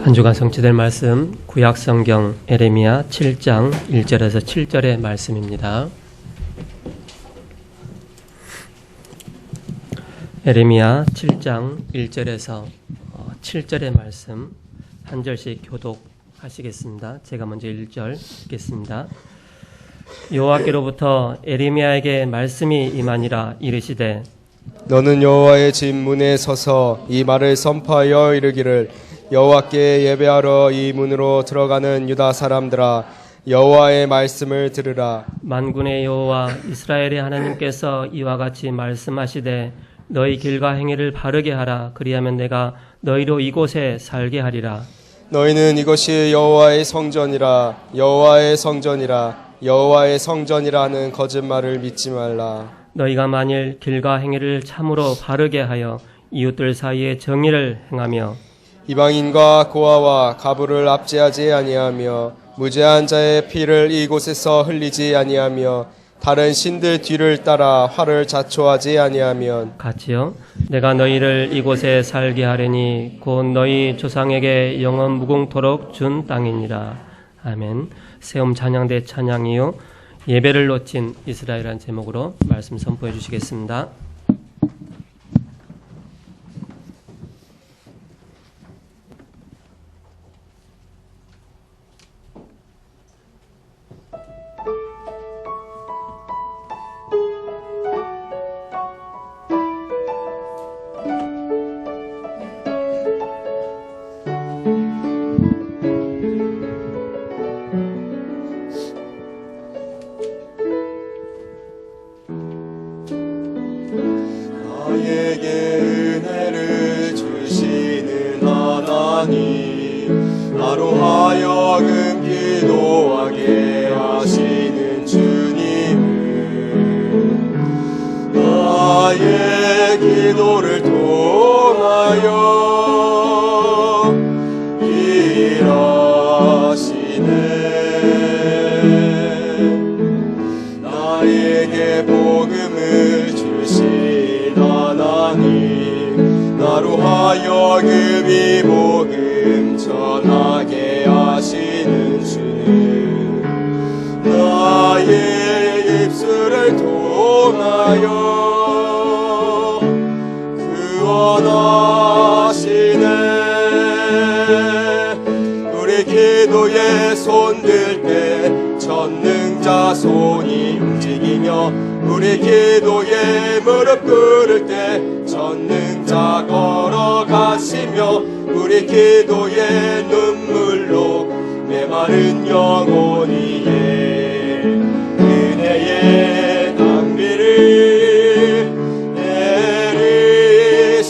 한 주간 성취될 말씀 구약성경 에레미야 7장 1절에서 7절의 말씀입니다. 에레미야 7장 1절에서 7절의 말씀 한 절씩 교독하시겠습니다. 제가 먼저 1절 읽겠습니다. 여호와께로부터 에레미야에게 말씀이 임하니라. 이르시되 너는 여호와의 집 문에 서서 이 말을 선포하여 이르기를 여호와께 예배하러 이 문으로 들어가는 유다 사람들아, 여호와의 말씀을 들으라. 만군의 여호와 이스라엘의 하나님께서 이와 같이 말씀하시되 너희 길과 행위를 바르게 하라. 그리하면 내가 너희로 이곳에 살게 하리라. 너희는 이것이 여호와의 성전이라, 여호와의 성전이라, 여호와의 성전이라 하는 거짓말을 믿지 말라. 너희가 만일 길과 행위를 참으로 바르게 하여 이웃들 사이에 정의를 행하며 이방인과 고아와 가부를 압제하지 아니하며 무죄한 자의 피를 이곳에서 흘리지 아니하며 다른 신들 뒤를 따라 화를 자초하지 아니하면 같이요. 내가 너희를 이곳에 살게 하려니 곧 너희 조상에게 영원 무궁토록 준 땅이니라. 아멘. 세움 찬양대 찬양이요 예배를 놓친 이스라엘이라는 제목으로 말씀 선포해 주시겠습니다. 나에게 은혜를 주시는 하나님, 나로 하여금 기도하게 하시는 주님은 나의 기도를 통하여 일하시네. 나에게 복음을 주신 하나님, 나로 하여금 이 복음 전하게 하시는 주는 나의 입술을 통하여 구원하시네. 우리 기도에 손들 때 전능자 손이 움직이며 우리 기도에 무릎 꿇을 때 전능자 걸어가시며 우리 기도에 눈물로 메마른 영혼 위에 은혜의 낭비를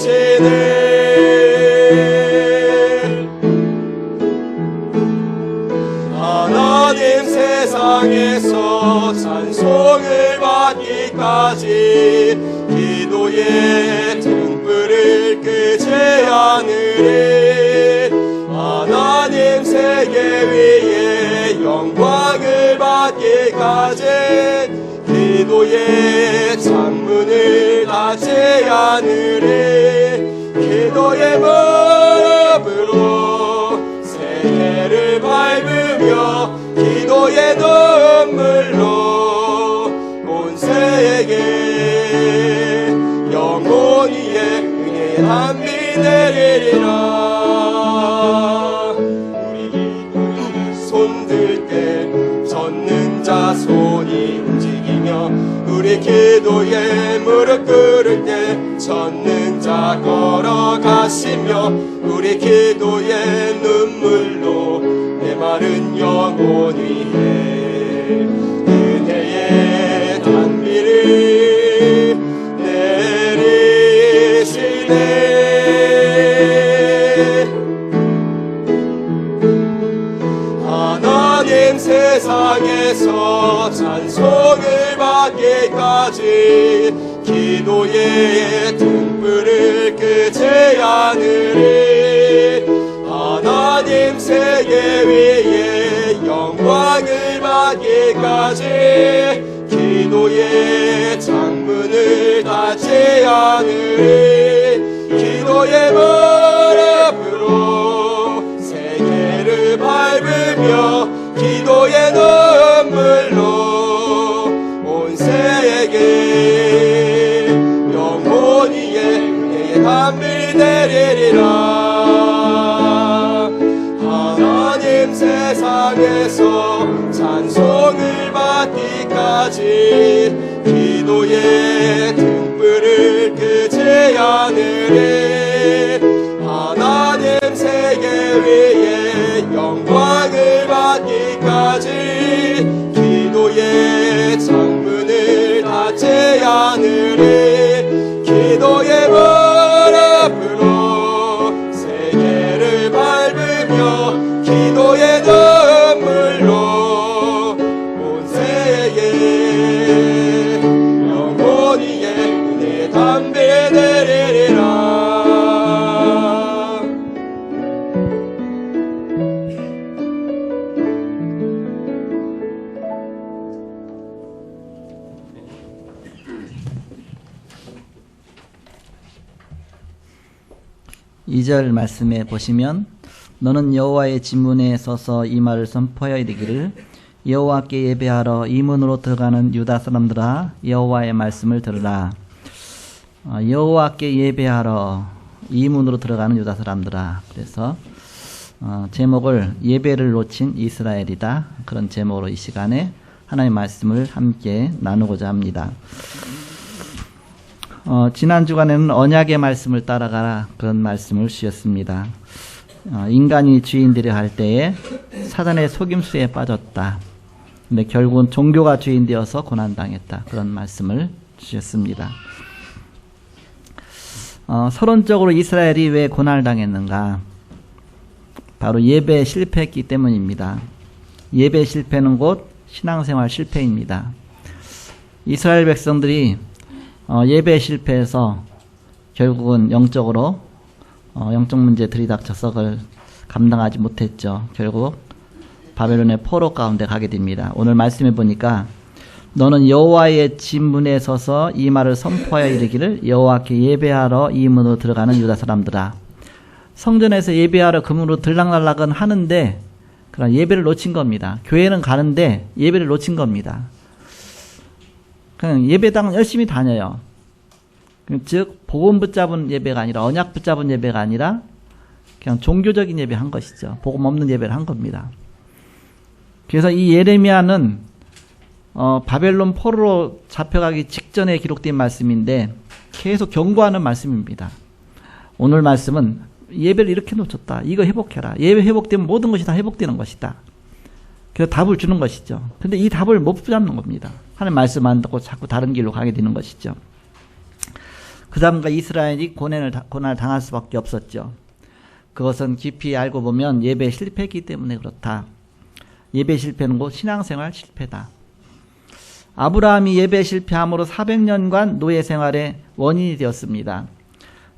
내리시네. 하나님 세상에서 찬송을 받기까지 기도의 등불을 끄지 않으리. 하나님 세계 위에 영광을 받기까지 기도의 창문을 닫지 않으리. 기도의 무릎으로 세계를 밟으며 기도의 눈물로 온 세계 영혼 위에 은혜의 한비 내리리라. 우리 기도를 손들 때 전능자 손이 움직이며 우리 기도에 무릎 꿇을 때 전능자 걸어가시며 우리 기도에 눈물로 메마른 영혼 위에 은혜의 단비를 내리시네. 하나님 세상에서 찬송을 받기까지 기도의 등불을 끄지 않으리. 하나님 세계 위에 영광을 받기까지 기도의 창문을 닫지 않으리. 기도의 무릎으로 기도의 눈물로 온 세에게 영원히 은혜의 담비 내리리라. 하나님 세상에서 찬송을 받기까지 기도의 등불을 끄지 않으리. 하나님 세계 위에 영광을 받기까지 기도의 창문을 닫지 않으리. 기도의 문 앞으로 세계를 밟으며 기도의 눈물로 온 세계에 영원히 은혜의 담비 내리리라. 이 절 말씀에 보시면 너는 여호와의 진문에 서서 이 말을 선포하여 이르기를 여호와께 예배하러 이 문으로 들어가는 유다 사람들아 여호와의 말씀을 들으라. 여호와께 예배하러 이 문으로 들어가는 유다 사람들아. 그래서 제목을 예배를 놓친 이스라엘이다. 그런 제목으로 이 시간에 하나님의 말씀을 함께 나누고자 합니다. 지난 주간에는 언약의 말씀을 따라가라 그런 말씀을 주셨습니다. 인간이 주인되려 할 때에 사단의 속임수에 빠졌다. 근데 결국은 종교가 주인되어서 고난당했다. 그런 말씀을 주셨습니다. 서론적으로 이스라엘이 왜 고난을 당했는가? 바로 예배에 실패했기 때문입니다. 예배 실패는 곧 신앙생활 실패입니다. 이스라엘 백성들이 예배 실패해서 결국은 영적으로 영적 문제 들이닥쳐서 그걸 감당하지 못했죠. 결국 바벨론의 포로 가운데 가게 됩니다. 오늘 말씀해 보니까 너는 여호와의 진문에 서서 이 말을 선포하여 이르기를 여호와께 예배하러 이 문으로 들어가는 유다 사람들아. 성전에서 예배하러 그 문으로 들락날락은 하는데 그러나 예배를 놓친 겁니다. 교회는 가는데 예배를 놓친 겁니다. 그냥 예배당 열심히 다녀요. 즉 복음 붙잡은 예배가 아니라 언약 붙잡은 예배가 아니라 그냥 종교적인 예배 한 것이죠. 복음 없는 예배를 한 겁니다. 그래서 이 예레미야는 바벨론 포로로 잡혀가기 직전에 기록된 말씀인데 계속 경고하는 말씀입니다. 오늘 말씀은 예배를 이렇게 놓쳤다. 이거 회복해라. 예배 회복되면 모든 것이 다 회복되는 것이다. 그래서 답을 주는 것이죠. 근데 이 답을 못 붙잡는 겁니다. 하나님 말씀 안 듣고 자꾸 다른 길로 가게 되는 것이죠. 그 다음과 이스라엘이 고난을 당할 수밖에 없었죠. 그것은 깊이 알고 보면 예배 실패했기 때문에 그렇다. 예배 실패는 곧 신앙생활 실패다. 아브라함이 예배 실패함으로 400년간 노예 생활의 원인이 되었습니다.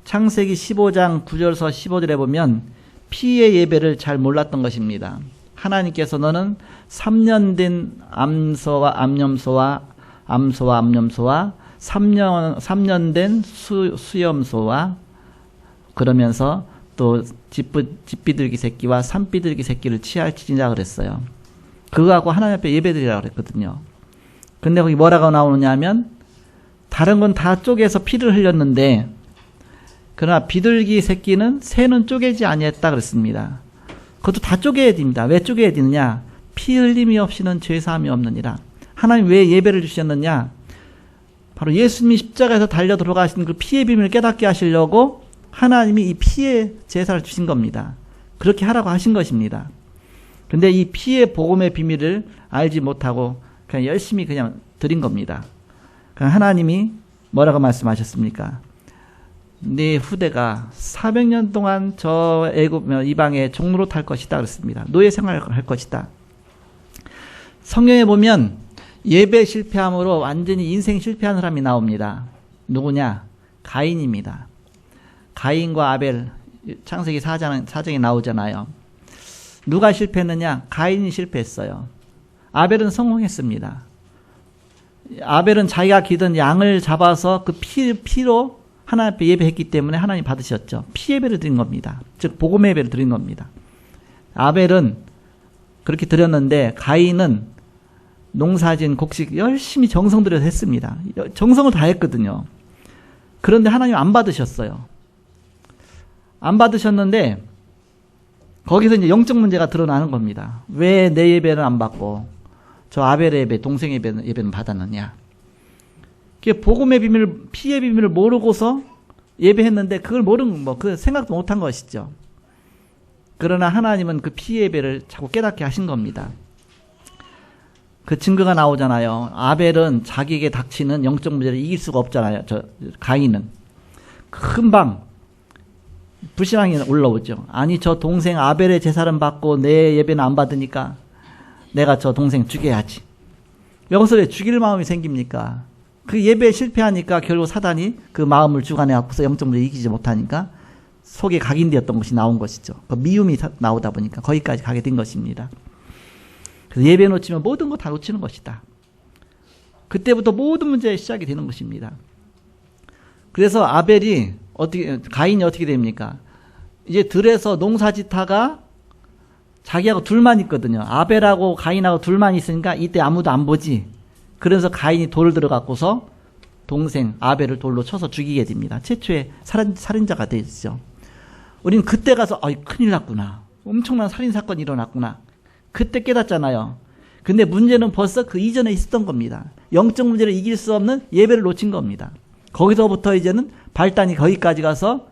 창세기 15장 9절서 15절에 보면 피의 예배를 잘 몰랐던 것입니다. 하나님께서 너는 3년 된 암소와 암염소와 3년 된 수염소와 그러면서 또 집비둘기 새끼와 산비둘기 새끼를 취할지니라 그랬어요. 그거하고 하나님 앞에 예배드리라고 그랬거든요. 근데 거기 뭐라고 나오느냐 하면 다른 건 다 쪼개서 피를 흘렸는데 그러나 비둘기 새끼는 새는 쪼개지 아니했다 그랬습니다. 그것도 다 쪼개야 됩니다. 왜 쪼개야 되느냐? 피 흘림이 없이는 죄사함이 없느니라. 하나님 왜 예배를 주셨느냐? 바로 예수님이 십자가에서 달려 들어가신 그 피의 비밀을 깨닫게 하시려고 하나님이 이 피의 제사를 주신 겁니다. 그렇게 하라고 하신 것입니다. 근데 이 피의 복음의 비밀을 알지 못하고 그냥 열심히 그냥 드린 겁니다. 그러니까 하나님이 뭐라고 말씀하셨습니까? 네 후대가 400년 동안 저 애굽 이방의 종로로 탈 것이다 그랬습니다. 노예 생활을 할 것이다. 성경에 보면 예배 실패함으로 완전히 인생 실패한 사람이 나옵니다. 누구냐? 가인입니다. 가인과 아벨, 창세기 4장에 나오잖아요. 누가 실패했느냐? 가인이 실패했어요. 아벨은 성공했습니다. 아벨은 자기가 기던 양을 잡아서 그 피로 하나님 앞에 예배했기 때문에 하나님 받으셨죠. 피 예배를 드린 겁니다. 즉 복음 예배를 드린 겁니다. 아벨은 그렇게 드렸는데 가인은 농사진 곡식 열심히 정성 들여서 했습니다. 정성을 다했거든요. 그런데 하나님 안 받으셨어요. 안 받으셨는데 거기서 이제 영적 문제가 드러나는 겁니다. 왜 내 예배는 안 받고 저 아벨의 예배, 동생의 예배는 받았느냐. 그게 복음의 비밀, 피의 비밀을 모르고서 예배했는데 그걸 모르는 그 생각도 못한 것이죠. 그러나 하나님은 그 피의 예배를 자꾸 깨닫게 하신 겁니다. 그 증거가 나오잖아요. 아벨은 자기에게 닥치는 영적 문제를 이길 수가 없잖아요. 가인은 금방 불신앙이 올라오죠. 아니 저 동생 아벨의 제사는 받고 내 예배는 안 받으니까 내가 저 동생 죽여야지. 여기서 왜 죽일 마음이 생깁니까? 그 예배에 실패하니까 결국 사단이 그 마음을 주관해 갖고서 영적 문제 이기지 못하니까 속에 각인되었던 것이 나온 것이죠. 그 미움이 나오다 보니까 거기까지 가게 된 것입니다. 그래서 예배 놓치면 모든 거 다 놓치는 것이다. 그때부터 모든 문제의 시작이 되는 것입니다. 그래서 가인이 어떻게 됩니까? 이제 들에서 농사짓다가 자기하고 둘만 있거든요. 아벨하고 가인하고 둘만 있으니까 이때 아무도 안 보지. 그래서 가인이 돌을 들어갖고서 동생 아벨을 돌로 쳐서 죽이게 됩니다. 최초의 살인자가 되죠. 우리는 그때 가서 큰일 났구나. 엄청난 살인사건이 일어났구나. 그때 깨닫잖아요. 근데 문제는 벌써 그 이전에 있었던 겁니다. 영적 문제를 이길 수 없는 예배를 놓친 겁니다. 거기서부터 이제는 발단이 거기까지 가서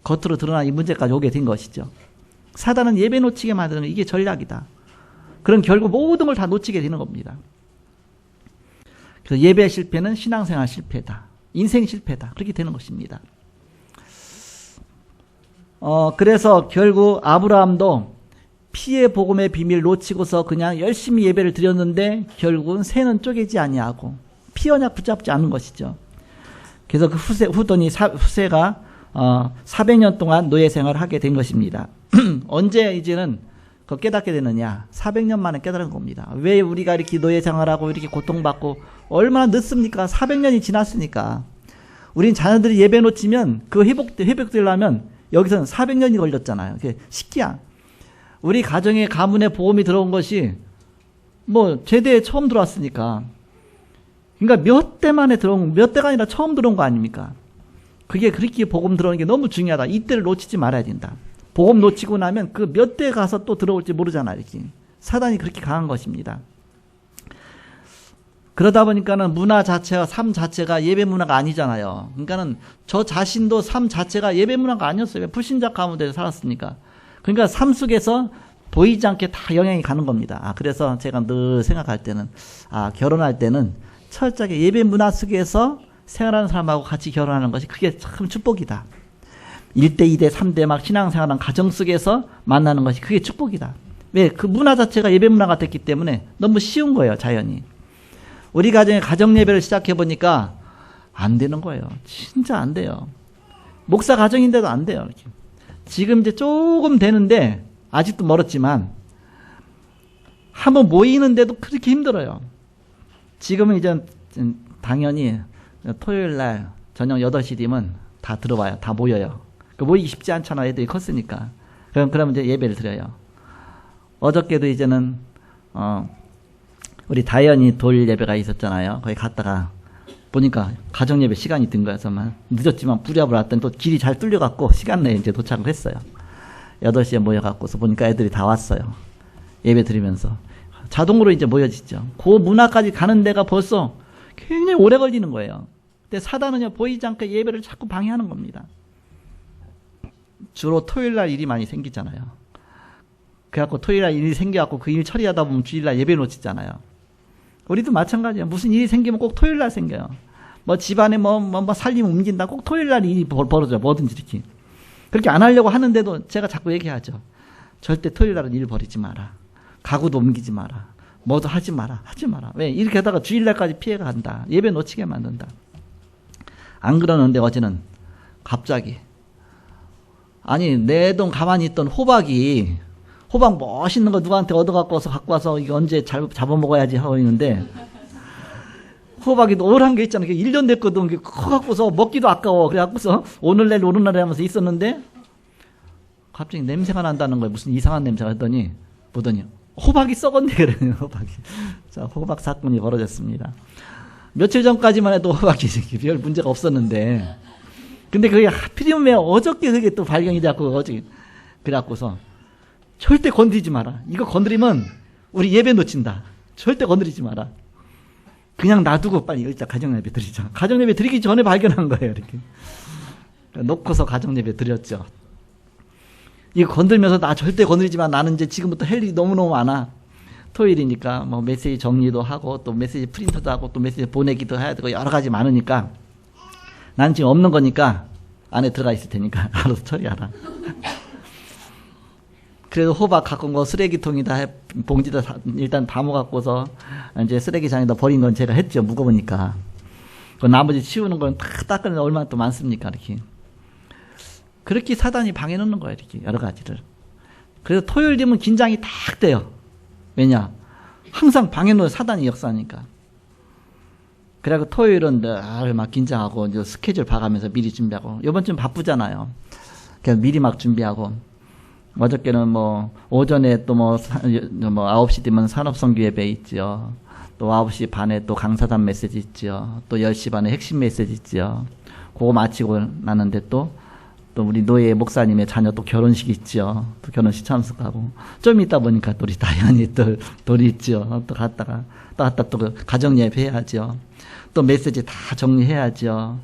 겉으로 드러난 이 문제까지 오게 된 것이죠. 사단은 예배 놓치게 만드는 이게 전략이다. 그럼 결국 모든 걸 다 놓치게 되는 겁니다. 그래서 예배 실패는 신앙생활 실패다. 인생 실패다. 그렇게 되는 것입니다. 그래서 결국 아브라함도 피의 복음의 비밀 놓치고서 그냥 열심히 예배를 드렸는데 결국은 새는 쪼개지 아니하고 피 언약 붙잡지 않는 것이죠. 그래서 그 후세가 400년 동안 노예 생활을 하게 된 것입니다. 언제 이제는 그 깨닫게 되느냐? 400년 만에 깨달은 겁니다. 왜 우리가 이렇게 노예 생활하고 이렇게 고통받고 얼마나 늦습니까? 400년이 지났으니까. 우린 자녀들이 예배 놓치면 그 회복되려면 여기서는 400년이 걸렸잖아요. 그게 식기야. 우리 가정에 가문에 보험이 들어온 것이 제대에 처음 들어왔으니까. 그러니까 몇 대 만에 몇 대가 아니라 처음 들어온 거 아닙니까? 그게 그렇게 복음 들어오는 게 너무 중요하다. 이때를 놓치지 말아야 된다. 복음 놓치고 나면 그 몇 대 가서 또 들어올지 모르잖아요. 이렇게. 사단이 그렇게 강한 것입니다. 그러다 보니까는 문화 자체가, 삶 자체가 예배 문화가 아니잖아요. 그러니까는 저 자신도 삶 자체가 예배 문화가 아니었어요. 불신자 가운데서 살았으니까. 그러니까 삶 속에서 보이지 않게 다 영향이 가는 겁니다. 그래서 제가 늘 생각할 때는, 결혼할 때는 철저하게 예배 문화 속에서 생활하는 사람하고 같이 결혼하는 것이 그게 참 축복이다. 1대, 2대, 3대 막 신앙생활하는 가정 속에서 만나는 것이 그게 축복이다. 왜? 그 문화 자체가 예배 문화가 됐기 때문에 너무 쉬운 거예요, 자연히. 우리 가정에 가정 예배를 시작해보니까 안 되는 거예요. 진짜 안 돼요. 목사 가정인데도 안 돼요. 이렇게. 지금 이제 조금 되는데, 아직도 멀었지만, 한번 모이는데도 그렇게 힘들어요. 지금은 이제 당연히 토요일 날 저녁 8시 되면 다 들어와요. 다 모여요. 모이기 쉽지 않잖아. 애들이 컸으니까. 그러면 이제 예배를 드려요. 어저께도 이제는, 우리 다현이 돌 예배가 있었잖아요. 거기 갔다가 보니까 가정 예배 시간이 든 거여서 늦었지만 부랴부랴 왔더니 또 길이 잘 뚫려갖고 시간 내에 이제 도착을 했어요. 8시에 모여갖고서 보니까 애들이 다 왔어요. 예배 드리면서. 자동으로 이제 모여지죠. 그 문화까지 가는 데가 벌써 굉장히 오래 걸리는 거예요. 근데 사단은요, 보이지 않게 예배를 자꾸 방해하는 겁니다. 주로 토요일 날 일이 많이 생기잖아요. 그래갖고 토요일 날 일이 생겨갖고 그 일 처리하다 보면 주일 날 예배 놓치잖아요. 우리도 마찬가지예요. 무슨 일이 생기면 꼭 토요일 날 생겨요. 집안에 살림 옮긴다. 꼭 토요일 날 일이 벌어져요. 뭐든지 이렇게. 그렇게 안 하려고 하는데도 제가 자꾸 얘기하죠. 절대 토요일 날은 일 벌이지 마라. 가구도 옮기지 마라. 뭐도 하지 마라. 하지 마라. 왜? 이렇게 하다가 주일 날까지 피해가 간다. 예배 놓치게 만든다. 안 그러는데 어제는 갑자기 내 돈 가만히 있던 호박 멋있는 거 누구한테 갖고 와서 이거 언제 잡아먹어야지 하고 있는데 호박이 노란 게 있잖아. 1년 됐거든. 커갖고서 먹기도 아까워. 그래갖고서 오늘 내일 하면서 있었는데 갑자기 냄새가 난다는 거예요. 무슨 이상한 냄새가 했더니 보더니 호박이 썩었네, 그러네요, 호박이. 자, 호박 사건이 벌어졌습니다. 며칠 전까지만 해도 호박이 별 문제가 없었는데, 근데 그게 하필이면 왜 어저께 그게 또 발견이 돼갖고, 어저께. 그래갖고서, 절대 건드리지 마라. 이거 건드리면 우리 예배 놓친다. 절대 건드리지 마라. 그냥 놔두고 빨리 일단 가정예배 드리자. 가정예배 드리기 전에 발견한 거예요, 이렇게. 놓고서 가정예배 드렸죠. 이거 건들면서 나 절대 건드리지 마. 나는 이제 지금부터 할 일이 너무너무 많아. 토요일이니까 뭐 메시지 정리도 하고 또 메시지 프린트도 하고 또 메시지 보내기도 해야 되고 여러 가지 많으니까 난 지금 없는 거니까 안에 들어가 있을 테니까 알아서 처리하라. 그래서 호박 갖고 온 거 쓰레기통에다 봉지다 일단 담아갖고서 이제 쓰레기장에다 버린 건 제가 했죠. 무거우니까. 그 나머지 치우는 건 다 닦으면 얼마나 또 많습니까, 이렇게. 그렇게 사단이 방해놓는 거예요, 이렇게 여러 가지를. 그래서 토요일 되면 긴장이 딱 돼요. 왜냐? 항상 방해놓은 사단이 역사니까. 그래갖고 토요일은 늘 막 긴장하고 이제 스케줄 봐가면서 미리 준비하고. 이번 주는 바쁘잖아요. 그래서 미리 막 준비하고. 어저께는 뭐 오전에 또 뭐 9시 되면 산업선교 예배 있죠. 또 9시 반에 또 강사단 메시지 있죠. 또 10시 반에 핵심 메시지 있죠. 그거 마치고 나는데 또 우리 노예 목사님의 자녀 또 결혼식 있죠. 또 결혼식 참석하고. 좀 있다 보니까 또 우리 다현이 또 있죠. 또 갔다 또 가정 예배 해야죠. 또 메시지 다 정리해야죠.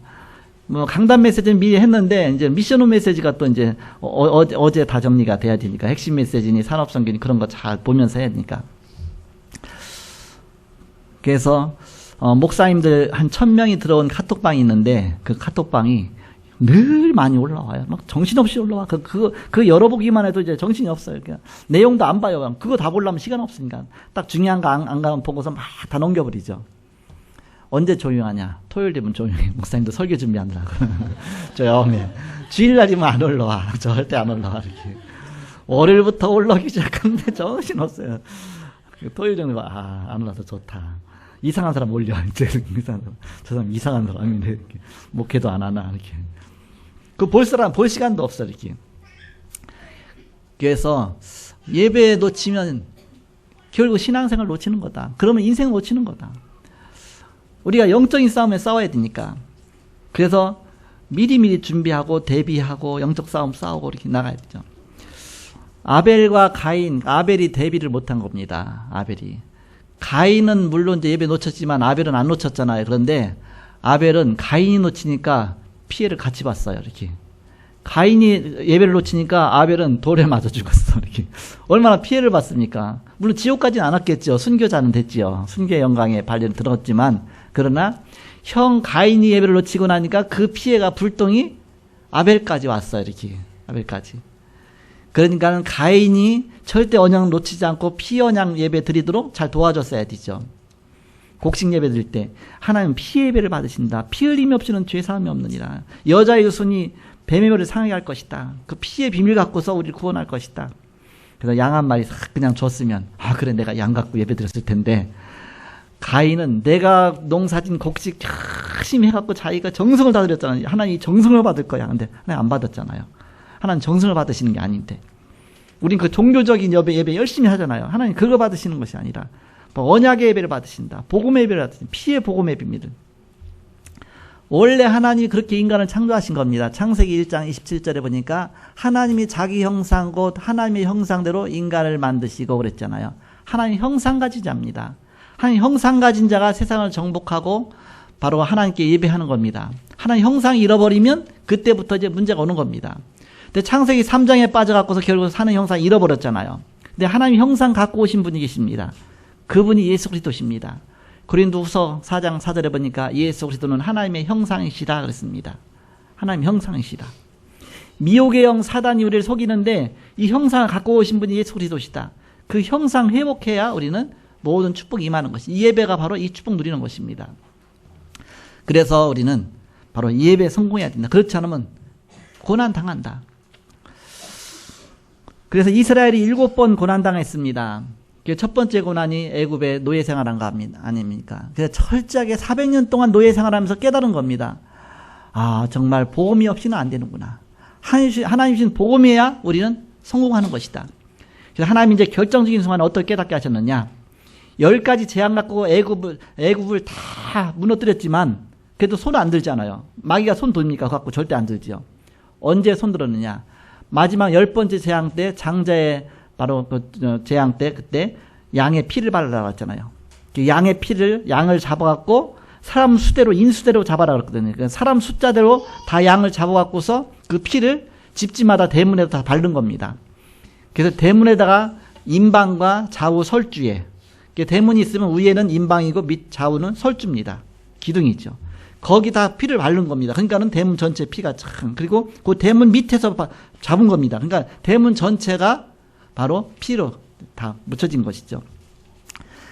뭐 강단 메시지는 미리 했는데 이제 미션홈 메시지가 또 이제 어제 다 정리가 돼야 되니까 핵심 메시지니 산업선교니 그런 거 잘 보면서 해야 되니까. 그래서 목사님들 한 1000명이 들어온 카톡방이 있는데 그 카톡방이 늘 많이 올라와요. 막 정신없이 올라와. 그 열어보기만 해도 이제 정신이 없어요. 그러니까 내용도 안 봐요. 그거 다 보려면 시간 없으니까. 딱 중요한 거 안 가면 보고서 막 다 넘겨버리죠. 언제 조용하냐? 토요일 되면 조용해. 목사님도 설교 준비하느라고. 조용해. 주일날이면 안 올라와. 절대 안 올라와. 이렇게. 월요일부터 올라오기 시작하는데 정신없어요. 토요일에는 안 올라서 좋다. 이상한 사람 올려. 이상한 사람. 저 사람 이상한 사람인데 이렇게. 목회도 안 하나 이렇게. 볼 시간도 없어 이렇게. 그래서 예배 놓치면 결국 신앙생활 놓치는 거다. 그러면 인생 놓치는 거다. 우리가 영적인 싸움에 싸워야 되니까. 그래서 미리미리 준비하고 대비하고 영적 싸움 싸우고 이렇게 나가야 되죠. 아벨과 가인, 아벨이 대비를 못한 겁니다. 아벨이. 가인은 물론 이제 예배 놓쳤지만 아벨은 안 놓쳤잖아요. 그런데 아벨은 가인이 놓치니까 피해를 같이 봤어요. 이렇게. 가인이 예배를 놓치니까 아벨은 돌에 맞아 죽었어. 이렇게. 얼마나 피해를 봤습니까? 물론 지옥까지는 안 왔겠죠. 순교자는 됐지요. 순교의 영광에 발려를 들었지만 그러나 형 가인이 예배를 놓치고 나니까 그 피해가 불똥이 아벨까지 왔어요. 이렇게. 아벨까지. 그러니까는 가인이 절대 언약 놓치지 않고 피언약 예배 드리도록 잘 도와줬어야 되죠. 곡식 예배 드릴 때 하나님 피 예배를 받으신다. 피 흘림이 없이는 죄 사함이 없느니라. 여자의 손이 뱀의 묘를 상하게 할 것이다. 그 피의 비밀 갖고서 우리를 구원할 것이다. 그래서 양 한 마리 싹 그냥 줬으면 그래 내가 양 갖고 예배 드렸을 텐데 가인은 내가 농사진 곡식 열심히 해갖고 자기가 정성을 다 드렸잖아요. 하나님 정성을 받을 거야. 근데 하나님 안 받았잖아요. 하나님 정성을 받으시는 게 아닌데 우린 그 종교적인 예배 열심히 하잖아요. 하나님 그거 받으시는 것이 아니라 언약의 예배를 받으신다. 복음의 예배를 받으신다. 피의 복음의 비밀을. 원래 하나님이 그렇게 인간을 창조하신 겁니다. 창세기 1장 27절에 보니까 하나님이 자기 형상 곧 하나님의 형상대로 인간을 만드시고 그랬잖아요. 하나님 형상 가진 자입니다. 하나님 형상 가진 자가 세상을 정복하고 바로 하나님께 예배하는 겁니다. 하나님 형상이 잃어버리면 그때부터 이제 문제가 오는 겁니다. 근데 창세기 3장에 빠져갖고서 결국 하나님 형상 잃어버렸잖아요. 근데 하나님 형상 갖고 오신 분이 계십니다. 그분이 예수 그리스도십니다. 고린도후서 4장 4절에 보니까 예수 그리스도는 하나님의 형상이시다 그랬습니다. 하나님의 형상이시다. 미혹의 영 사단이 우리를 속이는데 이 형상을 갖고 오신 분이 예수 그리스도시다. 그 형상 회복해야 우리는 모든 축복이 임하는 것이. 이 예배가 바로 이 축복 누리는 것입니다. 그래서 우리는 바로 이 예배에 성공해야 된다. 그렇지 않으면 고난당한다. 그래서 이스라엘이 7번 고난당했습니다. 첫 번째 고난이 애굽의 노예 생활한 거 아닙니까? 그래서 철저하게 400년 동안 노예 생활하면서 깨달은 겁니다. 정말 복음이 없이는 안 되는구나. 하나님 주신 복음이어야 우리는 성공하는 것이다. 그래서 하나님이 이제 결정적인 순간에 어떻게 깨닫게 하셨느냐. 10가지 재앙 갖고 애굽을 다 무너뜨렸지만 그래도 손 안 들잖아요. 마귀가 손 듭니까? 그거 갖고 절대 안 들죠. 언제 손 들었느냐. 마지막 10번째 재앙 때 장자의 바로 그 재앙 때 그때 양의 피를 바르라고 했잖아요. 양의 피를 양을 잡아갖고 사람 수대로 인수대로 잡아라 그랬거든요. 그러니까 사람 숫자대로 다 양을 잡아갖고서 그 피를 집집마다 대문에다 다 바른 겁니다. 그래서 대문에다가 임방과 좌우 설주에 대문이 있으면 위에는 임방이고 밑 좌우는 설주입니다. 기둥이죠. 거기다 피를 바른 겁니다. 그러니까는 대문 전체 피가 참 그리고 그 대문 밑에서 잡은 겁니다. 그러니까 대문 전체가 바로 피로 다 묻혀진 것이죠.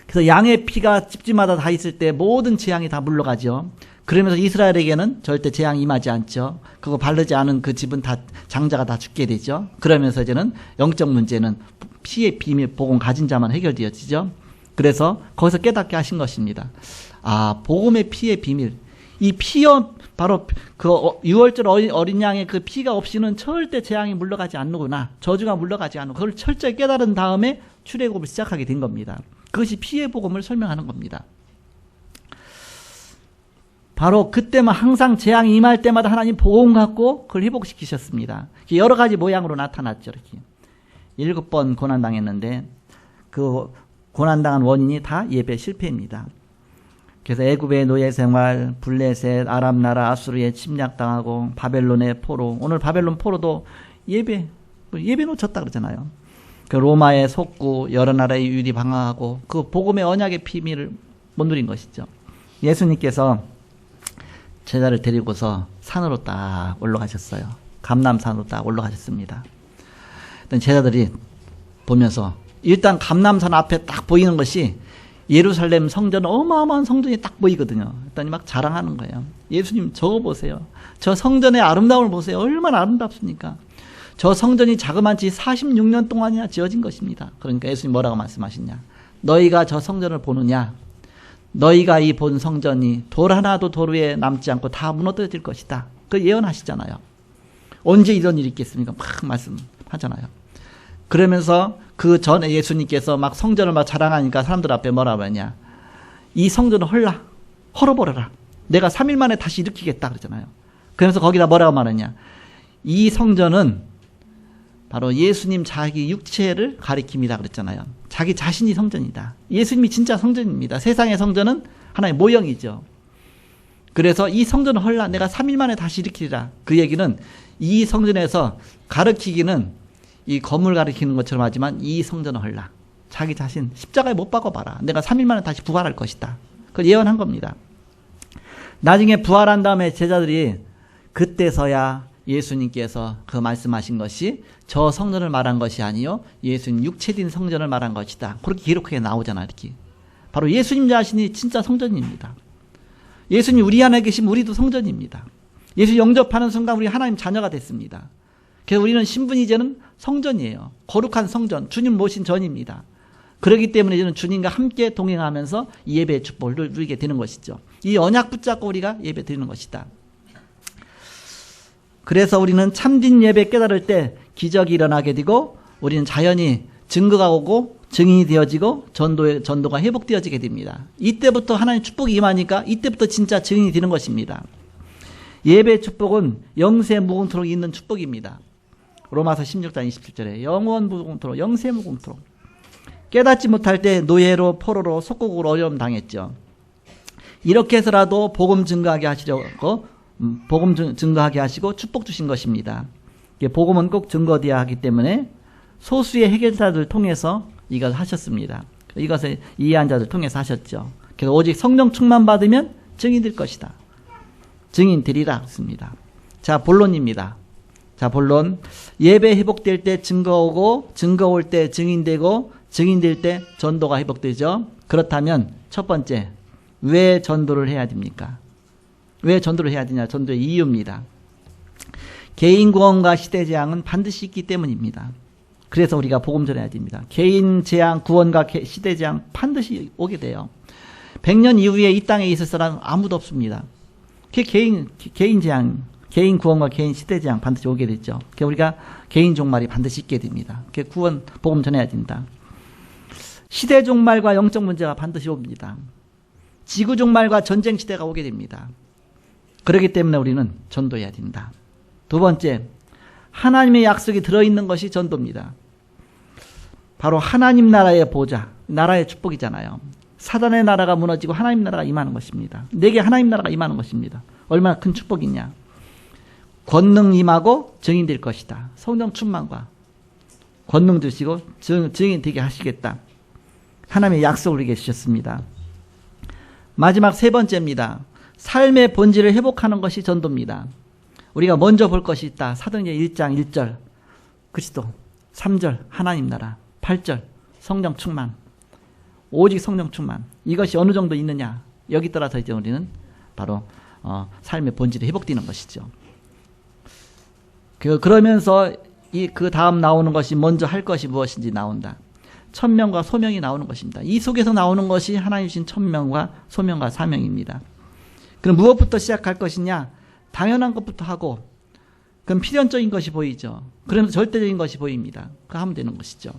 그래서 양의 피가 집집마다 다 있을 때 모든 재앙이 다 물러가죠. 그러면서 이스라엘에게는 절대 재앙이 임하지 않죠. 그거 바르지 않은 그 집은 다 장자가 다 죽게 되죠. 그러면서 이제는 영적 문제는 피의 비밀 복음 가진 자만 해결되어지죠. 그래서 거기서 깨닫게 하신 것입니다. 아, 복음의 피의 비밀. 이 피여 바로 그 6월절 어린 양의 그 피가 없이는 절대 재앙이 물러가지 않는구나. 저주가 물러가지 않고 그걸 철저히 깨달은 다음에 출애굽을 시작하게 된 겁니다. 그것이 피의 복음을 설명하는 겁니다. 바로 그때만 항상 재앙이 임할 때마다 하나님 복음 갖고 그걸 회복시키셨습니다. 여러 가지 모양으로 나타났죠. 이렇게 7번 고난당했는데 그 고난당한 원인이 다 예배 실패입니다. 그래서 애굽의 노예 생활, 블레셋, 아람 나라 아수르에 침략당하고 바벨론의 포로, 오늘 바벨론 포로도 예배 놓쳤다 그러잖아요. 그 로마의 속구, 여러 나라의 유리 방황하고 그 복음의 언약의 비밀을 못 누린 것이죠. 예수님께서 제자를 데리고서 산으로 딱 올라가셨어요. 감람산으로 딱 올라가셨습니다. 일단 제자들이 보면서 일단 감람산 앞에 딱 보이는 것이 예루살렘 성전, 어마어마한 성전이 딱 보이거든요. 일단 막 자랑하는 거예요. 예수님 저거 보세요. 저 성전의 아름다움을 보세요. 얼마나 아름답습니까? 저 성전이 자그마치 46년 동안이나 지어진 것입니다. 그러니까 예수님 뭐라고 말씀하시냐. 너희가 저 성전을 보느냐. 너희가 이 본 성전이 돌 하나도 돌 위에 남지 않고 다 무너뜨릴 것이다. 그 예언하시잖아요. 언제 이런 일이 있겠습니까? 막 말씀하잖아요. 그러면서 그 전에 예수님께서 막 성전을 막 자랑하니까 사람들 앞에 뭐라고 하냐. 이 성전을 헐어버려라. 내가 3일 만에 다시 일으키겠다 그러잖아요. 그래서 거기다 뭐라고 말하냐. 이 성전은 바로 예수님 자기 육체를 가리킵니다 그랬잖아요. 자기 자신이 성전이다. 예수님이 진짜 성전입니다. 세상의 성전은 하나의 모형이죠. 그래서 이 성전을 헐라. 내가 3일 만에 다시 일으키리라. 그 얘기는 이 성전에서 가르치기는 이 건물 가리키는 것처럼 하지만 이 성전을 헐라. 자기 자신 십자가에 못 박아봐라. 내가 3일 만에 다시 부활할 것이다. 그걸 예언한 겁니다. 나중에 부활한 다음에 제자들이 그때서야 예수님께서 그 말씀하신 것이 저 성전을 말한 것이 아니요 예수님 육체된 성전을 말한 것이다. 그렇게 기록하게 나오잖아요. 이렇게. 바로 예수님 자신이 진짜 성전입니다. 예수님 우리 안에 계시면 우리도 성전입니다. 예수 영접하는 순간 우리 하나님 자녀가 됐습니다. 그래서 우리는 신분이 이제는 성전이에요. 거룩한 성전, 주님 모신 전입니다. 그렇기 때문에 이제는 주님과 함께 동행하면서 이 예배의 축복을 누리게 되는 것이죠. 이 언약 붙잡고 우리가 예배 드리는 것이다. 그래서 우리는 참된 예배 깨달을 때 기적이 일어나게 되고 우리는 자연히 증거가 오고 증인이 되어지고 전도가 회복되어지게 됩니다. 이때부터 하나님 축복이 임하니까 이때부터 진짜 증인이 되는 것입니다. 예배의 축복은 영세 무궁토록 있는 축복입니다. 로마서 16장 27절에 영원 무궁토록 영세 무궁토록. 깨닫지 못할 때 노예로 포로로 속국으로 어려움 당했죠. 이렇게 해서라도 복음 증거하게 하시려고 복음 증거하게 하시고 축복 주신 것입니다. 복음은 꼭 증거되어야 하기 때문에 소수의 해결자들 통해서 이걸 하셨습니다. 이것을 이해한 자들 통해서 하셨죠. 그래서 오직 성령 충만 받으면 증인 될 것이다. 증인 되리라 했습니다. 자, 본론입니다. 자, 본론. 예배 회복될 때 증거 오고 증거 올 때 증인되고 증인될 때 전도가 회복되죠. 그렇다면 첫 번째, 왜 전도를 해야 됩니까? 왜 전도를 해야 되냐? 전도의 이유입니다. 개인 구원과 시대 재앙은 반드시 있기 때문입니다. 그래서 우리가 복음 전해야 됩니다. 개인 재앙, 구원과 시대 재앙 반드시 오게 돼요. 100년 이후에 이 땅에 있을 사람은 아무도 없습니다. 그게 개인 재앙, 개인 구원과 개인 시대재앙 반드시 오게 되죠. 그러니까 우리가 개인 종말이 반드시 있게 됩니다. 구원, 복음 전해야 된다. 시대 종말과 영적 문제가 반드시 옵니다. 지구 종말과 전쟁 시대가 오게 됩니다. 그렇기 때문에 우리는 전도해야 된다. 두 번째, 하나님의 약속이 들어있는 것이 전도입니다. 바로 하나님 나라의 보좌, 나라의 축복이잖아요. 사단의 나라가 무너지고 하나님 나라가 임하는 것입니다. 내게 하나님 나라가 임하는 것입니다. 얼마나 큰 축복이냐. 권능 임하고 증인 될 것이다. 성령 충만과 권능 주시고 증인 되게 하시겠다. 하나님의 약속을 우리에게 주셨습니다. 마지막 세 번째입니다. 삶의 본질을 회복하는 것이 전도입니다. 우리가 먼저 볼 것이 있다. 사도행전 1장 1절 그리스도, 3절 하나님 나라, 8절 성령 충만, 오직 성령 충만. 이것이 어느 정도 있느냐, 여기 따라서 이제 우리는 바로 삶의 본질이 회복되는 것이죠. 그러면서 그 다음 나오는 것이 먼저 할 것이 무엇인지 나온다. 천명과 소명이 나오는 것입니다. 이 속에서 나오는 것이 하나님 주신 천명과 소명과 사명입니다. 그럼 무엇부터 시작할 것이냐? 당연한 것부터 하고, 그럼 필연적인 것이 보이죠. 그러면서 절대적인 것이 보입니다. 그거 하면 되는 것이죠.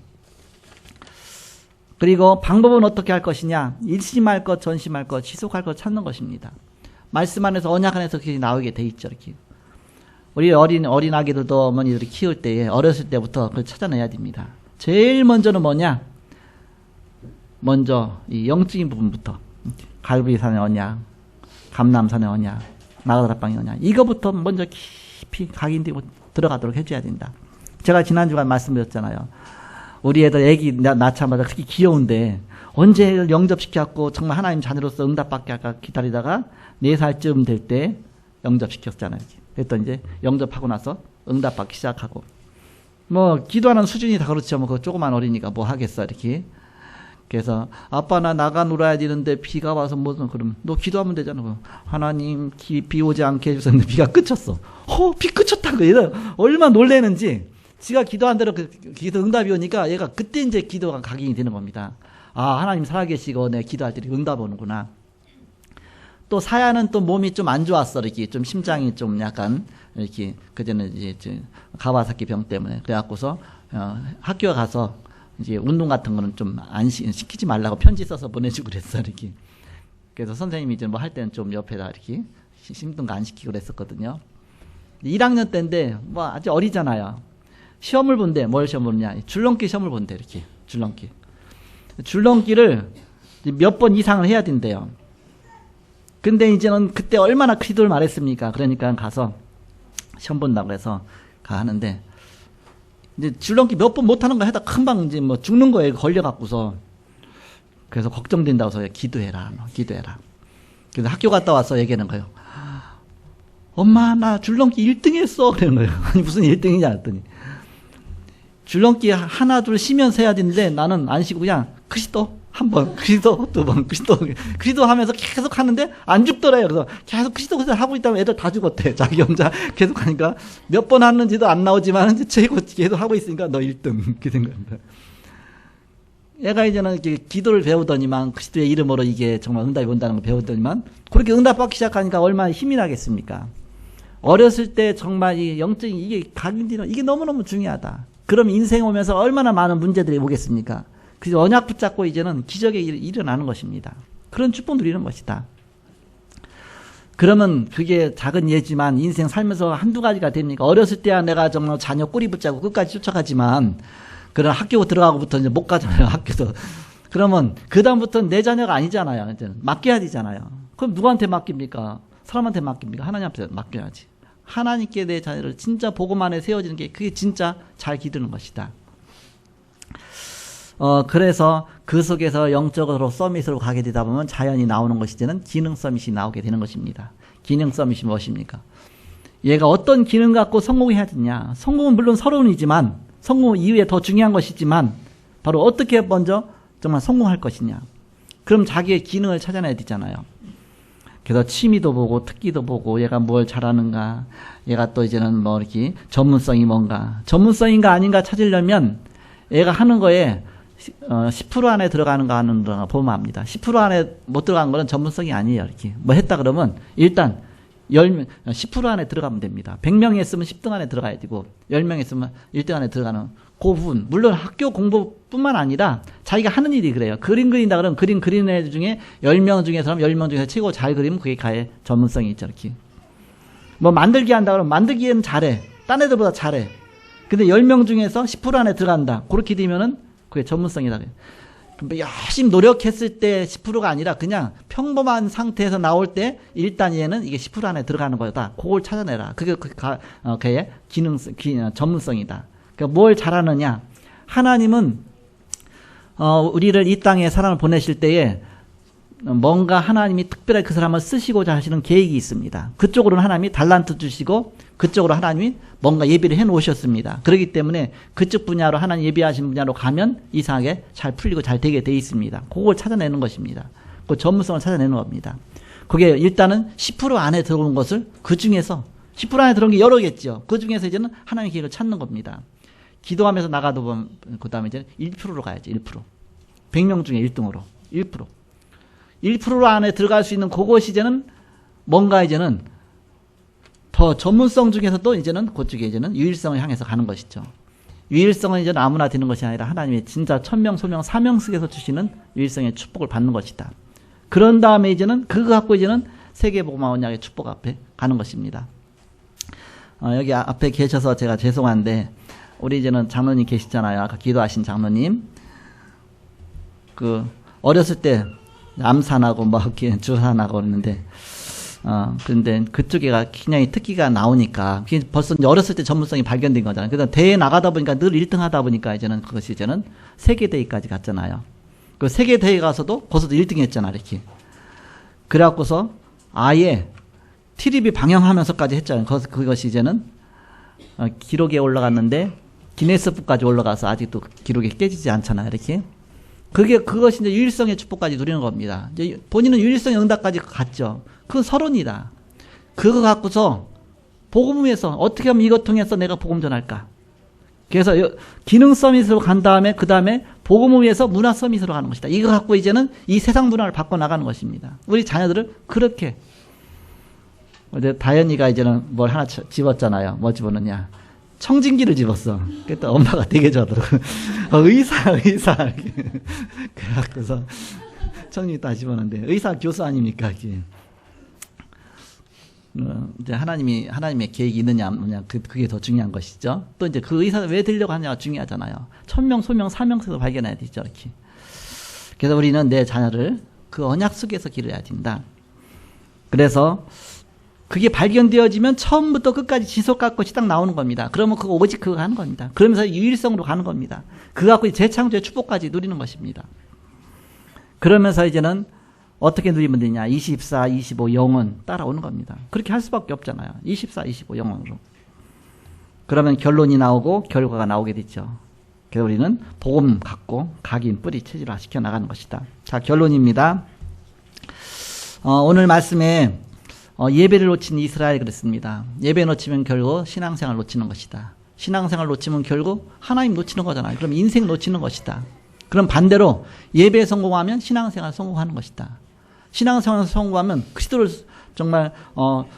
그리고 방법은 어떻게 할 것이냐? 일심할 것, 전심할 것, 지속할 것 찾는 것입니다. 말씀 안에서, 언약 안에서 그게 나오게 돼 있죠. 이렇게. 우리 어린 아기들도 어머니들이 키울 때에 어렸을 때부터 그걸 찾아내야 됩니다. 제일 먼저는 뭐냐? 먼저 이 영적인 부분부터, 갈보리산의 언약, 감람산의 언약, 나가다락방의 언약, 이거부터 먼저 깊이 각인되고 들어가도록 해줘야 된다. 제가 지난주간 말씀드렸잖아요. 우리 애들 애기 낳자마자 그렇게 귀여운데 언제 영접시켜갖고 정말 하나님 자녀로서 응답받게 할까 기다리다가 4살쯤 될 때 영접시켰잖아요. 그랬더니 이제 영접하고 나서 응답받기 시작하고, 뭐 기도하는 수준이 다 그렇죠. 뭐 그 조그만 어린이가 뭐 하겠어 이렇게. 그래서 아빠 나 나가 놀아야 되는데 비가 와서 무슨, 그럼 너 기도하면 되잖아. 하나님 비 오지 않게 해주셨는데 비가 그쳤어. 비 그쳤다고. 얘들 얼마나 놀래는지, 지가 기도한 대로 기도 응답이 오니까 얘가 그때 이제 기도가 각인이 되는 겁니다. 아, 하나님 살아계시고 내 기도할 때 응답 오는구나. 또 사야는 또 몸이 좀 안 좋았어. 이렇게 좀 심장이 좀 약간 이렇게, 그전에 이제 가와사키 병 때문에. 그래갖고서 학교에 가서 이제 운동 같은 거는 좀 안 시키지 말라고 편지 써서 보내주고 그랬어. 이렇게. 그래서 선생님이 이제 뭐 할 때는 좀 옆에다 이렇게 힘든 거 안 시키고 그랬었거든요. 1학년 때인데 뭐 아직 어리잖아요. 시험을 본대. 뭘 시험 보느냐? 줄넘기 시험을 본대. 이렇게 줄넘기를 몇 번 이상을 해야 된대요. 근데 이제는 그때 얼마나 기도를 말했습니까? 그러니까 가서 시험 본다고 해서 하는데, 이제 줄넘기 몇 번 못하는 거 하다 금방 이제 뭐 죽는 거에 걸려갖고서, 그래서 걱정된다고 해서 기도해라. 그래서 학교 갔다 와서 얘기하는 거예요. 엄마 나 줄넘기 1등 했어. 그러는 거예요. 아니 무슨 1등이냐 했더니, 줄넘기 하나 둘 쉬면서 해야 되는데 나는 안 쉬고 그냥 그리스도 한 번, 그리스도 두 번, 그리스도 하면서 계속 하는데 안 죽더래요. 그래서 계속 그리스도 하고 있다면 애들 다 죽었대. 자기 혼자 계속 하니까 몇 번 하는지도 안 나오지만 최고 계속 하고 있으니까 너 1등. 이렇게 생각합니다. 애가 이제는 이렇게 기도를 배우더니만, 그리스도의 이름으로 이게 정말 응답이 온다는 걸 배우더니만, 그렇게 응답받기 시작하니까 얼마나 힘이 나겠습니까? 어렸을 때 정말 이 영적인 이게 각인되는, 이게 너무너무 중요하다. 그럼 인생 오면서 얼마나 많은 문제들이 오겠습니까? 그래서 언약 붙잡고 이제는 기적이 일어나는 것입니다. 그런 축복 누리는 것이다. 그러면 그게 작은 예지만 인생 살면서 한두 가지가 됩니까? 어렸을 때야 내가 정말 자녀 꼬리 붙잡고 끝까지 쫓아가지만, 그런 학교 들어가고부터 이제 못 가잖아요, 학교도. 그러면 그다음부터는 내 자녀가 아니잖아요. 이제 맡겨야 되잖아요. 그럼 누구한테 맡깁니까? 사람한테 맡깁니까? 하나님한테 맡겨야지. 하나님께 내 자녀를 진짜 복음 안에 세워지는 게, 그게 진짜 잘 기르는 것이다. 그래서 그 속에서 영적으로 서밋으로 가게 되다 보면 자연히 나오는 것이 되는 기능 서밋이 나오게 되는 것입니다. 기능 서밋이 무엇입니까? 얘가 어떤 기능 갖고 성공해야 되냐. 성공은 물론 서론이지만, 성공 이후에 더 중요한 것이지만, 바로 어떻게 먼저 정말 성공할 것이냐. 그럼 자기의 기능을 찾아내야 되잖아요. 그래서 취미도 보고 특기도 보고 얘가 뭘 잘하는가, 얘가 또 이제는 뭐 이렇게 전문성이 뭔가, 전문성인가 아닌가 찾으려면 얘가 하는 거에 10% 안에 들어가는가 하는 거 보면 압니다. 10% 안에 못 들어간 거는 전문성이 아니에요. 이렇게 뭐 했다 그러면 일단 10% 안에 들어가면 됩니다. 100명이 했으면 10등 안에 들어가야 되고 10명이 했으면 1등 안에 들어가는 그 부분. 물론 학교 공부뿐만 아니라 자기가 하는 일이 그래요. 그림 그린다 그러면 그림 그리는 애들 중에 10명 중에서 10명 중에서 최고 잘 그리면 그게 가해 전문성이 있죠. 이렇게. 뭐 만들기 한다 그러면 만들기에는 잘해. 딴 애들보다 잘해. 근데 10명 중에서 10% 안에 들어간다. 그렇게 되면은 그게 전문성이다. 열심히 노력했을 때 10%가 아니라 그냥 평범한 상태에서 나올 때 일단 얘는 이게 10% 안에 들어가는 거다. 그걸 찾아내라. 그게 그의 전문성이다. 그러니까 뭘 잘하느냐. 하나님은 우리를 이 땅에 사람을 보내실 때에 뭔가 하나님이 특별하게 그 사람을 쓰시고자 하시는 계획이 있습니다. 그쪽으로는 하나님이 달란트 주시고 그쪽으로 하나님이 뭔가 예비를 해 놓으셨습니다. 그렇기 때문에 그쪽 분야로 하나님 예비하신 분야로 가면 이상하게 잘 풀리고 잘 되게 돼 있습니다. 그걸 찾아내는 것입니다. 그 전문성을 찾아내는 겁니다. 그게 일단은 10% 안에 들어오는 것을 그 중에서 10% 안에 들어온 게 여러 개겠죠. 그 중에서 이제는 하나님의 계획을 찾는 겁니다. 기도하면서 나가도 보면 그 다음에 이제 1%로 가야죠. 1%. 100명 중에 1등으로. 1%. 1% 안에 들어갈 수 있는 그것이 이제는 뭔가 이제는 더 전문성 중에서도 이제는 그쪽에 이제는 유일성을 향해서 가는 것이죠. 유일성은 이제는 아무나 되는 것이 아니라 하나님의 진짜 천명, 소명, 사명 속에서 주시는 유일성의 축복을 받는 것이다. 그런 다음에 이제는 그거 갖고 이제는 세계복음화 언약의 축복 앞에 가는 것입니다. 여기 앞에 계셔서 제가 죄송한데 우리 이제는 장로님 계시잖아요. 아까 기도하신 장로님. 어렸을 때 암산하고 주산하고 그랬는데 근데 그쪽에가 굉장히 특기가 나오니까 벌써 어렸을 때 전문성이 발견된 거잖아요. 그래서 대회에 나가다 보니까 늘 1등 하다 보니까 이제는 그것이 이제는 세계대회까지 갔잖아요. 그 세계대회 가서도 거기서도 1등 했잖아요. 이렇게. 그래갖고서 아예 TVB 방영하면서까지 했잖아요. 그것이 이제는 기록에 올라갔는데 기네스북까지 올라가서 아직도 기록이 깨지지 않잖아요. 이렇게. 그것이 이제 유일성의 축복까지 누리는 겁니다. 이제 본인은 유일성의 응답까지 갔죠. 그건 서론이다. 그거 갖고서 복음에서 어떻게 하면 이것 통해서 내가 복음 전할까? 그래서 기능 서밋으로 간 다음에 그 다음에 복음을 위해서 문화 서밋으로 가는 것이다. 이거 갖고 이제는 이 세상 문화를 바꿔 나가는 것입니다. 우리 자녀들을 그렇게. 다현이가 이제는 뭘 하나 집었잖아요. 뭐 집었느냐? 청진기를 집었어. 그때 엄마가 되게 좋아하더라고. 의사. 그래갖고서 청진기 다 집었는데, 의사 교수 아닙니까? 이제 하나님의 계획이 있느냐, 없느냐, 그게 더 중요한 것이죠. 또 이제 그 의사가 왜 되려고 하냐가 중요하잖아요. 천명, 소명, 사명에서 발견해야 되죠, 이렇게. 그래서 우리는 내 자녀를 그 언약 속에서 기르어야 된다. 그래서 그게 발견되어지면 처음부터 끝까지 지속 갖고 딱 나오는 겁니다. 그러면 그거 오직 그거 하는 겁니다. 그러면서 유일성으로 가는 겁니다. 그거 갖고 재창조의 축복까지 누리는 것입니다. 그러면서 이제는 어떻게 누리면 되냐. 24, 25 영원 따라오는 겁니다. 그렇게 할 수밖에 없잖아요. 24, 25 영원으로. 그러면 결론이 나오고 결과가 나오게 되죠. 그래서 우리는 복음 갖고 각인 뿌리 체질화 시켜 나가는 것이다. 자, 결론입니다. 오늘 말씀에 예배를 놓친 이스라엘 그랬습니다. 예배 놓치면 결국 신앙생활 놓치는 것이다. 신앙생활 놓치면 결국 하나님 놓치는 거잖아요. 그럼 인생 놓치는 것이다. 그럼 반대로 예배에 성공하면 신앙생활 성공하는 것이다. 신앙생활 성공하면 그리스도를 정말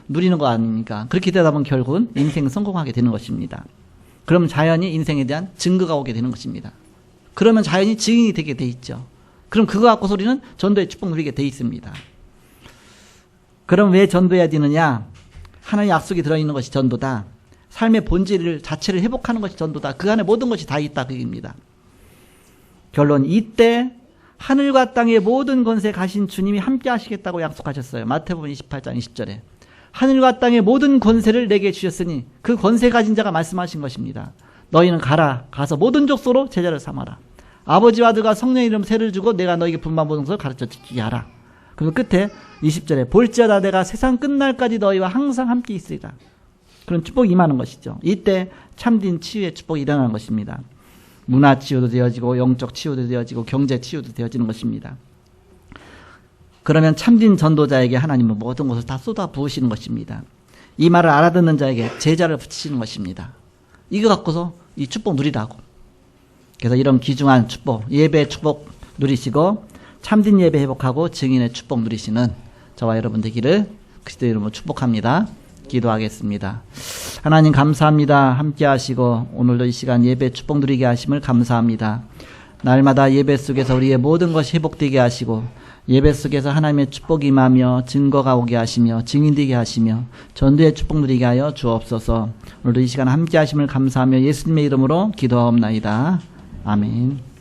누리는 거 아닙니까? 그렇게 되다 보면 결국은 인생 성공하게 되는 것입니다. 그럼 자연히 인생에 대한 증거가 오게 되는 것입니다. 그러면 자연히 증인이 되게 돼 있죠. 그럼 그거 갖고 우리는 전도의 축복 누리게 돼 있습니다. 그럼 왜 전도해야 되느냐? 하나님의 약속이 들어있는 것이 전도다. 삶의 본질 자체를 회복하는 것이 전도다. 그 안에 모든 것이 다 있다. 그 얘기입니다. 결론, 이때 하늘과 땅의 모든 권세 가신 주님이 함께 하시겠다고 약속하셨어요. 마태복음 28장 20절에. 하늘과 땅의 모든 권세를 내게 주셨으니 그 권세 가진 자가 말씀하신 것입니다. 너희는 가서 모든 족속으로 제자를 삼아라. 아버지와 아들과 성령의 이름 세를 주고 내가 너희에게 분만 모든 것을 가르쳐 지키게 하라. 그리고 끝에 20절에 볼지어다 내가 세상 끝날까지 너희와 항상 함께 있으리라. 그런 축복이 임하는 것이죠. 이때 참된 치유의 축복이 일어나는 것입니다. 문화 치유도 되어지고 영적 치유도 되어지고 경제 치유도 되어지는 것입니다. 그러면 참된 전도자에게 하나님은 모든 것을 다 쏟아 부으시는 것입니다. 이 말을 알아듣는 자에게 제자를 붙이시는 것입니다. 이거 갖고서 이 축복 누리라고. 그래서 이런 귀중한 축복, 예배의 축복 누리시고 참된 예배 회복하고 증인의 축복 누리시는 저와 여러분 되기를 그리스도 이름으로 축복합니다. 기도하겠습니다. 하나님 감사합니다. 함께 하시고 오늘도 이 시간 예배 축복 누리게 하심을 감사합니다. 날마다 예배 속에서 우리의 모든 것이 회복되게 하시고 예배 속에서 하나님의 축복이 임하며 증거가 오게 하시며 증인되게 하시며 전도의 축복 누리게 하여 주옵소서. 오늘도 이 시간 함께 하심을 감사하며 예수님의 이름으로 기도하옵나이다. 아멘.